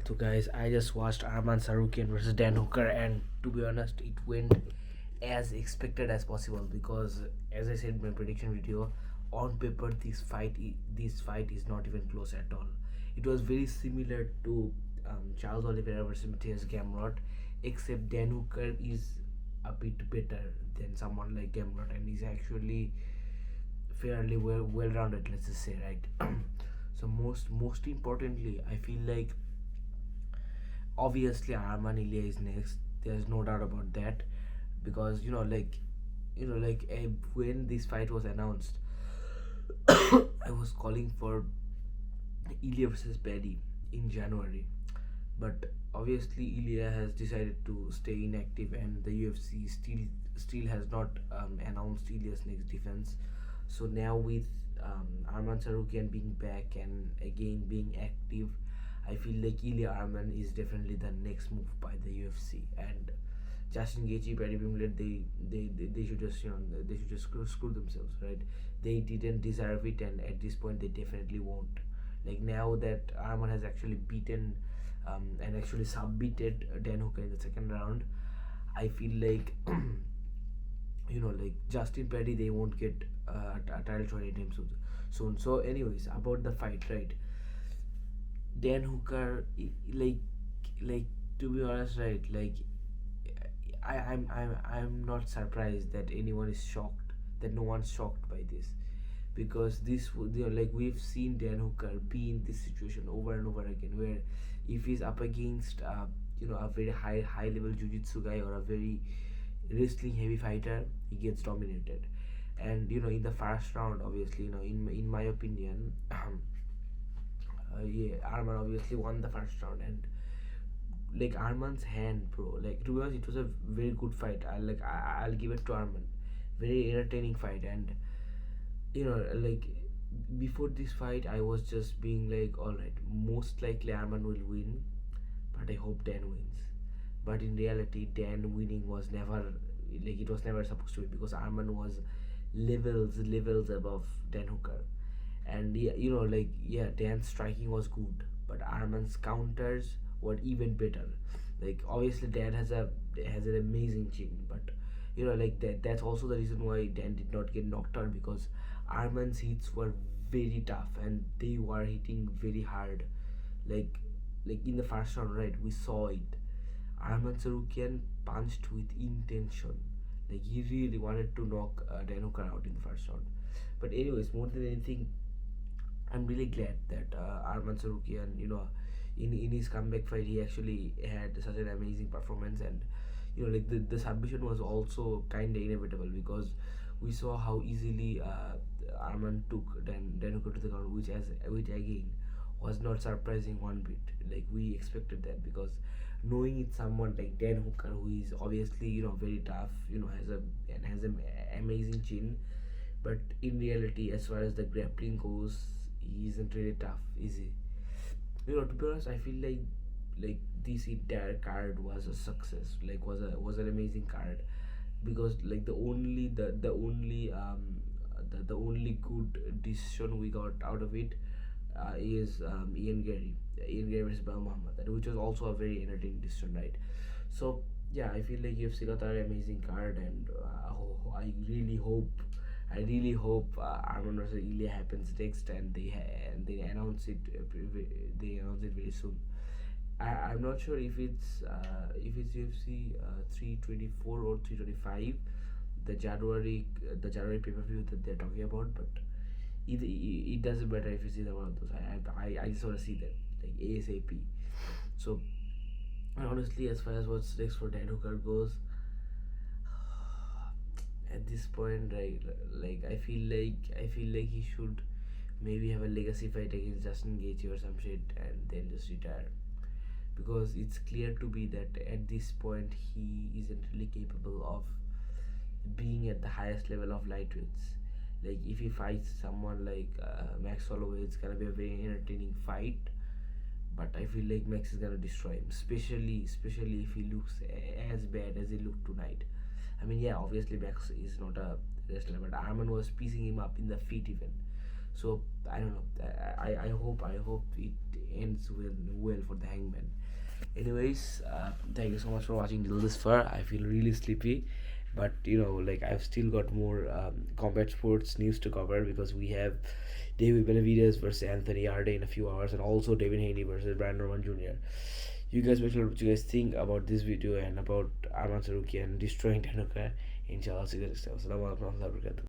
So guys, I just watched Arman Tsarukyan versus Dan Hooker, and to be honest, it went as expected as possible because, as I said in my prediction video, on paper this fight is not even close at all. It was very similar to Charles Oliveira versus Matthias Gamrot, except Dan Hooker is a bit better than someone like Gamrot, and he's actually fairly well rounded. Let's just say, right? So most importantly, I feel like obviously Arman Ilya is next. There's no doubt about that because when this fight was announced, I was calling for Ilya versus Paddy in January, but obviously Ilya has decided to stay inactive, and the UFC still has not announced Ilya's next defense. So now with Arman Tsarukyan being back and again being active, I feel like Ilya Arman is definitely the next move by the UFC. And Justin Gaethje, Paddy Pimblett, they should just they should just screw themselves, right? They didn't deserve it, and at this point they definitely won't. Like now that Arman has actually beaten and actually submitted Dan Hooker in the second round, I feel like like Justin Paddy, they won't get a title shot anytime soon. So, anyways, about the fight, right? Dan Hooker, like to be honest, right? Like I'm not surprised that anyone is shocked, that no one's shocked by this, because this would like we've seen Dan Hooker be in this situation over and over again, where if he's up against a very high level jiu-jitsu guy or a very wrestling heavy fighter, he gets dominated. And in the first round, obviously, in my opinion, yeah, Arman obviously won the first round. And like Arman's hand, bro, like to be honest, it was a very good fight. I'll give it to Arman. Very entertaining fight. And like before this fight, I was just being like, all right, most likely Arman will win, but I hope Dan wins. But in reality, Dan winning was never, like, it was never supposed to be, because Arman was levels above Dan Hooker. And yeah, like, yeah, Dan's striking was good, but Arman's counters were even better. Like obviously Dan has an amazing chin, but like that's also the reason why Dan did not get knocked out, because Arman's hits were very tough and they were hitting very hard. like like in the first round, right, we saw it. Arman Tsarukyan punched with intention. Like he really wanted to knock Dan Hooker out in the first round. But anyways, more than anything, I'm really glad that Arman Tsarukyan, in his comeback fight, he actually had such an amazing performance. And like the submission was also kind of inevitable, because we saw how easily Arman took Dan Hooker to the ground, which again was not surprising one bit. Like we expected that, because knowing it's someone like Dan Hooker, who is obviously very tough, has an amazing chin, but in reality, as far as the grappling goes, he isn't really tough, is he? To be honest, I feel like this entire card was a success. Like was an amazing card, because like the only good decision we got out of it is Ian Gary versus Bal Muhammad, which was also a very entertaining decision, right? So yeah, I feel like UFC got an amazing card, and I really hope Arman versus Ilya happens next, and they announce it. They announce it very soon. I'm not sure if it's UFC 324 or 325, the January pay-per-view that they're talking about, but it doesn't matter if it's either one of those. I just want to see that, like, ASAP. So, and honestly, as far as what's next for Dan Hooker goes, at this point, right, like I feel like he should maybe have a legacy fight against Justin Gaethje or some shit, and then just retire, because it's clear to be that at this point he isn't really capable of being at the highest level of lightweights. Like if he fights someone like Max Holloway, it's gonna be a very entertaining fight, but I feel like Max is gonna destroy him, especially if he looks as bad as he looked tonight. I mean, yeah, obviously Max is not a wrestler, but Arman was piecing him up in the feet even. So I don't know. I hope it ends well for the Hangman. Anyways, thank you so much for watching till this far. I feel really sleepy, but like I've still got more combat sports news to cover, because we have David Benavidez versus Anthony Yarde in a few hours, and also David Haney versus Brandon Roman Jr. You guys make sure what you guys think about this video and about Arman Tsarukyan destroying Tenuka. Inshallah, see you guys next time. Assalamu alaikum warahmatullahi wabarakatuh.